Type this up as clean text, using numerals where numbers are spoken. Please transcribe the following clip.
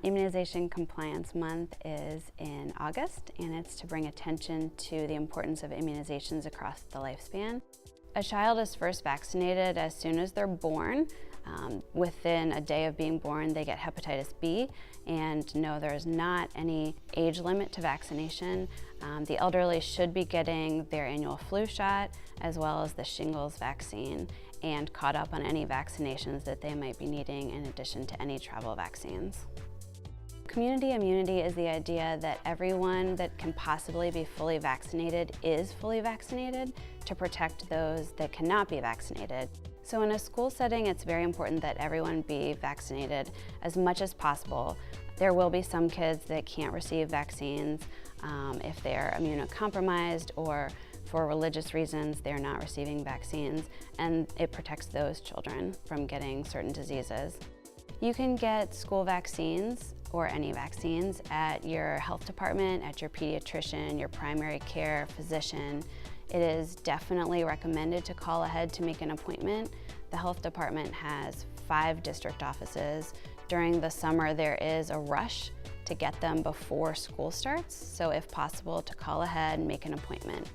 Immunization Compliance Month is in August, and it's to bring attention to the importance of immunizations across the lifespan. A child is first vaccinated as soon as they're born. Within a day of being born, they get hepatitis B, and no, there's not any age limit to vaccination. The elderly should be getting their annual flu shot, as well as the shingles vaccine, and caught up on any vaccinations that they might be needing in addition to any travel vaccines. Community immunity is the idea that everyone that can possibly be fully vaccinated is fully vaccinated to protect those that cannot be vaccinated. So in a school setting, it's very important that everyone be vaccinated as much as possible. There will be some kids that can't receive vaccines if they're immunocompromised or for religious reasons they're not receiving vaccines, and it protects those children from getting certain diseases. You can get school vaccines or any vaccines at your health department, at your pediatrician, your primary care physician. It is definitely recommended to call ahead to make an appointment. The health department has 5 district offices. During the summer, there is a rush to get them before school starts, so if possible, to call ahead and make an appointment.